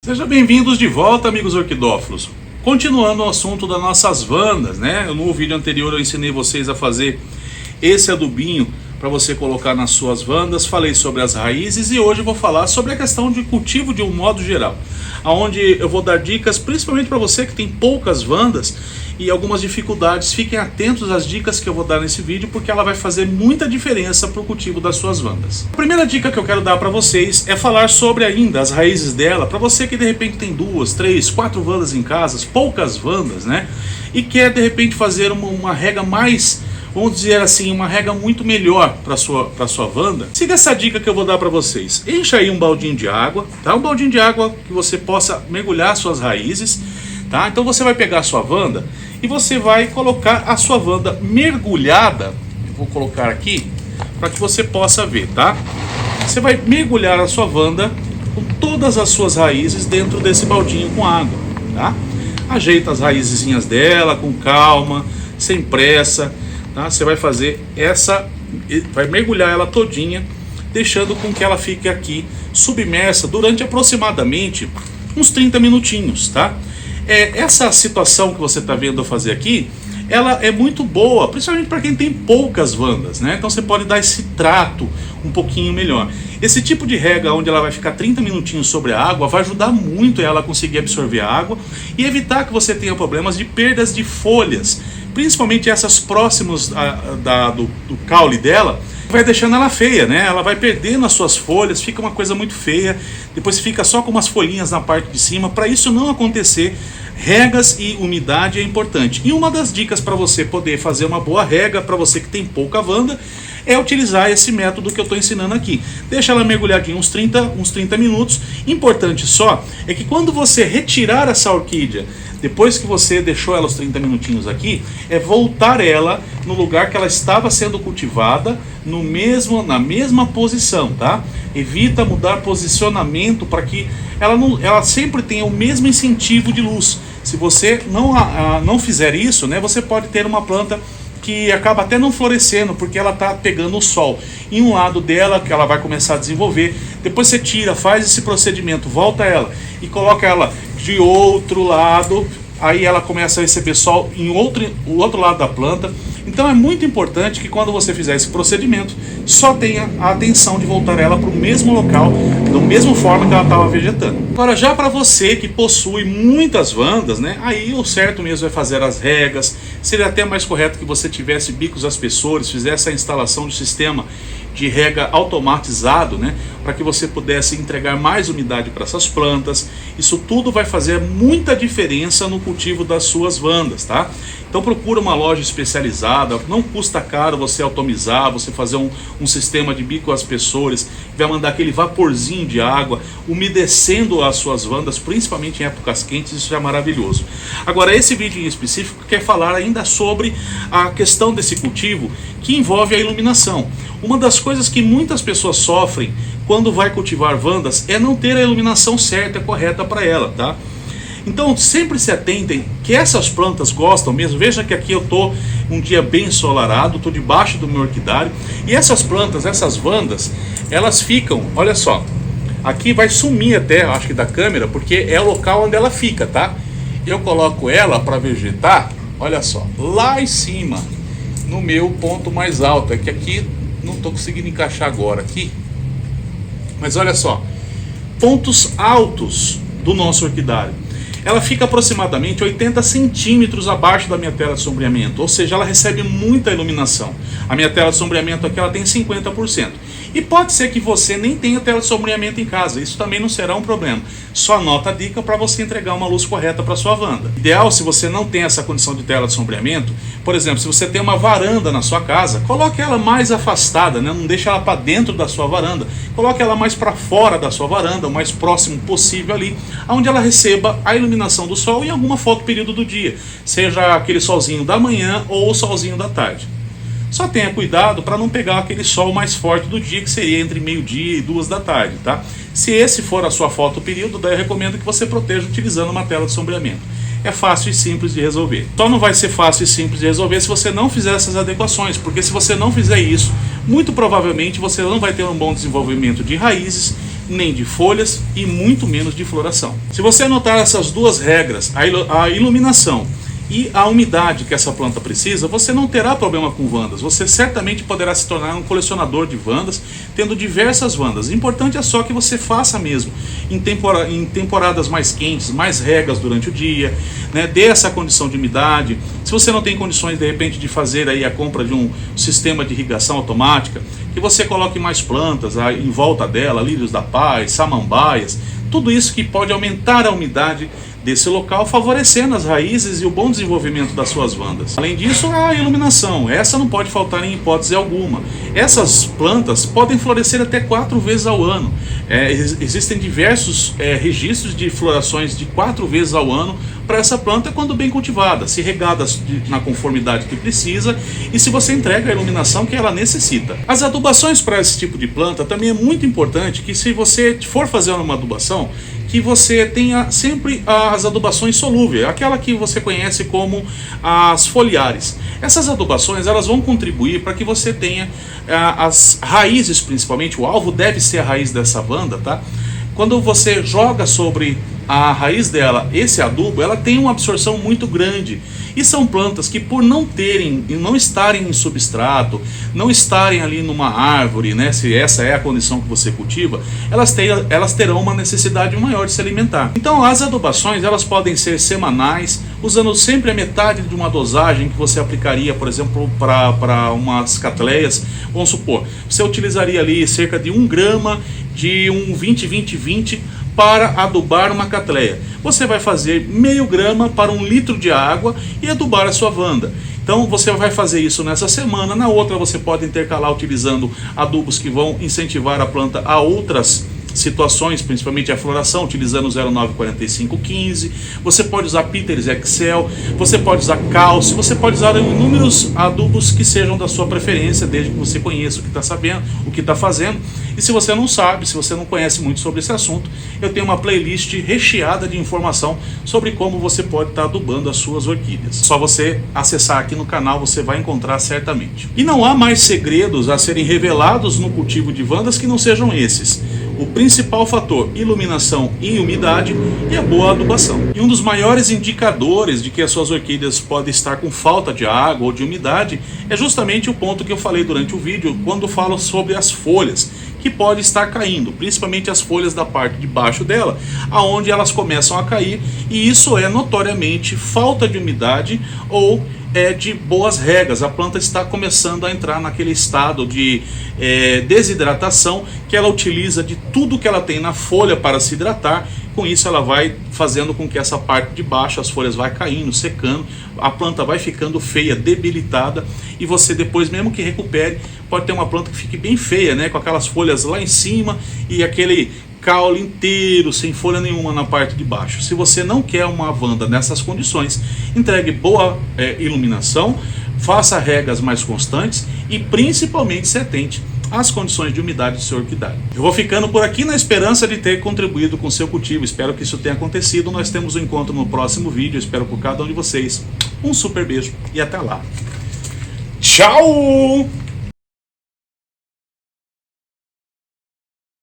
Sejam bem-vindos de volta, amigos orquidófilos. Continuando o assunto das nossas vandas, né? No vídeo anterior eu ensinei vocês a fazer esse adubinho para você colocar nas suas vandas. Falei sobre as raízes e hoje eu vou falar sobre a questão de cultivo de um modo geral, onde eu vou dar dicas principalmente para você que tem poucas vandas e algumas dificuldades. Fiquem atentos às dicas que eu vou dar nesse vídeo, porque ela vai fazer muita diferença para o cultivo das suas vandas. A primeira dica que eu quero dar para vocês é falar sobre ainda as raízes dela, para você que de repente tem 2, 3, 4 vandas em casa, poucas vandas, né? E quer de repente fazer uma rega mais, vamos dizer assim, uma rega muito melhor para sua vanda. Siga essa dica que eu vou dar para vocês. Encha aí um baldinho de água, tá? Um baldinho de água que você possa mergulhar suas raízes, tá? Então você vai pegar a sua vanda e você vai colocar a sua vanda mergulhada. Eu vou colocar aqui para que você possa ver, tá? Você vai mergulhar a sua vanda com todas as suas raízes dentro desse baldinho com água, tá? Ajeita as raizinhas dela com calma, sem pressa, tá? Você vai fazer vai mergulhar ela todinha, deixando com que ela fique aqui submersa durante aproximadamente uns 30 minutinhos, tá? Essa situação que você está vendo eu fazer aqui, ela é muito boa, principalmente para quem tem poucas vandas, né? Então você pode dar esse trato um pouquinho melhor. Esse tipo de rega onde ela vai ficar 30 minutinhos sobre a água vai ajudar muito ela a conseguir absorver a água e evitar que você tenha problemas de perdas de folhas, principalmente essas próximas do caule dela. Vai deixando ela feia, né? Ela vai perdendo as suas folhas, fica uma coisa muito feia, depois fica só com umas folhinhas na parte de cima. Para isso não acontecer, regas e umidade é importante. E uma das dicas para você poder fazer uma boa rega, para você que tem pouca vanda, é utilizar esse método que eu estou ensinando aqui. Deixa ela mergulhadinha uns 30 minutos. Importante só é que quando você retirar essa orquídea, depois que você deixou ela os 30 minutinhos aqui, é voltar ela no lugar que ela estava sendo cultivada, na mesma posição, tá? Evita mudar posicionamento para que ela sempre tenha o mesmo incentivo de luz. Se você não fizer isso, né, você pode ter uma planta que acaba até não florescendo, porque ela está pegando o sol em um lado dela, que ela vai começar a desenvolver. Depois você tira, faz esse procedimento, volta ela e coloca ela de outro lado, aí ela começa a receber sol em o outro lado da planta. Então é muito importante que quando você fizer esse procedimento, só tenha a atenção de voltar ela para o mesmo local, da mesma forma que ela estava vegetando. Agora, já para você que possui muitas vandas, né, aí o certo mesmo é fazer as regas. Seria até mais correto que você tivesse bicos aspersores, fizesse a instalação de sistema de rega automatizado, né, para que você pudesse entregar mais umidade para essas plantas. Isso tudo vai fazer muita diferença no cultivo das suas vandas, tá? Então procura uma loja especializada, não custa caro você automizar, você fazer um sistema de bico aspersores, vai mandar aquele vaporzinho de água, umedecendo as suas vandas, principalmente em épocas quentes. Isso é maravilhoso. Agora, esse vídeo em específico quer falar ainda sobre a questão desse cultivo que envolve a iluminação. Uma das coisas que muitas pessoas sofrem quando vai cultivar vandas é não ter a iluminação certa, correta para ela, tá? Então sempre se atentem que essas plantas gostam mesmo. Veja que aqui eu estou um dia bem ensolarado, estou debaixo do meu orquidário, e essas plantas, essas vandas, elas ficam, olha só, aqui vai sumir até, acho que da câmera, porque é o local onde ela fica, tá? Eu coloco ela para vegetar, olha só, lá em cima, no meu ponto mais alto. É que aqui não estou conseguindo encaixar agora aqui, mas olha só, pontos altos do nosso orquidário. Ela fica aproximadamente 80 centímetros abaixo da minha tela de sombreamento, ou seja, ela recebe muita iluminação. A minha tela de sombreamento aqui ela tem 50%. E pode ser que você nem tenha tela de sombreamento em casa, isso também não será um problema. Só anota a dica para você entregar uma luz correta para sua vanda. Ideal, se você não tem essa condição de tela de sombreamento, por exemplo, se você tem uma varanda na sua casa, coloque ela mais afastada, né? Não deixe ela para dentro da sua varanda, coloque ela mais para fora da sua varanda, o mais próximo possível ali, onde ela receba a iluminação do sol em alguma foto período do dia, seja aquele solzinho da manhã ou o solzinho da tarde. Só tenha cuidado para não pegar aquele sol mais forte do dia, que seria entre meio-dia e 2 da tarde, tá? Se esse for a sua foto período, daí eu recomendo que você proteja utilizando uma tela de sombreamento. É fácil e simples de resolver. Só não vai ser fácil e simples de resolver se você não fizer essas adequações, porque se você não fizer isso, muito provavelmente você não vai ter um bom desenvolvimento de raízes, nem de folhas e muito menos de floração. Se você anotar essas duas regras, a iluminação e a umidade que essa planta precisa, você não terá problema com vandas. Você certamente poderá se tornar um colecionador de vandas, tendo diversas vandas. O importante é só que você faça mesmo em temporadas mais quentes, mais regas durante o dia, né? Dê essa condição de umidade. Se você não tem condições de repente de fazer aí a compra de um sistema de irrigação automática, que você coloque mais plantas em volta dela, lírios da paz, samambaias, tudo isso que pode aumentar a umidade desse local, favorecendo as raízes e o bom desenvolvimento das suas vandas. Além disso, a iluminação, essa não pode faltar em hipótese alguma. Essas plantas podem florescer até 4 vezes ao ano. Existem diversos registros de florações de 4 vezes ao ano para essa planta quando bem cultivada, se regadas na conformidade que precisa e se você entrega a iluminação que ela necessita. As adubações para esse tipo de planta também é muito importante que, se você for fazer uma adubação, que você tenha sempre as adubações solúveis, aquela que você conhece como as foliares. Essas adubações, elas vão contribuir para que você tenha as raízes, principalmente, o alvo deve ser a raiz dessa vanda, tá? Quando você joga sobre a raiz dela esse adubo, ela tem uma absorção muito grande. E são plantas que, por não estarem em substrato, não estarem ali numa árvore, né, se essa é a condição que você cultiva, elas terão uma necessidade maior de se alimentar. Então as adubações, elas podem ser semanais, usando sempre a metade de uma dosagem que você aplicaria, por exemplo, para umas catleias. Vamos supor, você utilizaria ali cerca de 1 grama de um 20-20-20 para adubar uma catleia. Você vai fazer meio grama para 1 litro de água e adubar a sua vanda. Então você vai fazer isso nessa semana, na outra você pode intercalar utilizando adubos que vão incentivar a planta a outras situações, principalmente a floração, utilizando 094515. Você pode usar Peters Excel, você pode usar cálcio, você pode usar inúmeros adubos que sejam da sua preferência, desde que você conheça o que está sabendo, o que está fazendo. E se você não sabe, se você não conhece muito sobre esse assunto, eu tenho uma playlist recheada de informação sobre como você pode estar adubando as suas orquídeas. Só você acessar aqui no canal, você vai encontrar certamente. E não há mais segredos a serem revelados no cultivo de vandas que não sejam esses. O principal fator, iluminação e umidade, e a boa adubação. E um dos maiores indicadores de que as suas orquídeas podem estar com falta de água ou de umidade é justamente o ponto que eu falei durante o vídeo, quando falo sobre as folhas, que pode estar caindo, principalmente as folhas da parte de baixo dela, aonde elas começam a cair, e isso é notoriamente falta de umidade ou de boas regas. A planta está começando a entrar naquele estado de desidratação, que ela utiliza de tudo que ela tem na folha para se hidratar. Com isso ela vai fazendo com que essa parte de baixo, as folhas vai caindo, secando, a planta vai ficando feia, debilitada, e você depois, mesmo que recupere, pode ter uma planta que fique bem feia, né, com aquelas folhas lá em cima e aquele caule inteiro, sem folha nenhuma na parte de baixo. Se você não quer uma vanda nessas condições, entregue boa iluminação, faça regas mais constantes e principalmente se atente às condições de umidade do seu orquidário. Eu vou ficando por aqui na esperança de ter contribuído com o seu cultivo. Espero que isso tenha acontecido. Nós temos um encontro no próximo vídeo. Eu espero por cada um de vocês. Um super beijo e até lá. Tchau!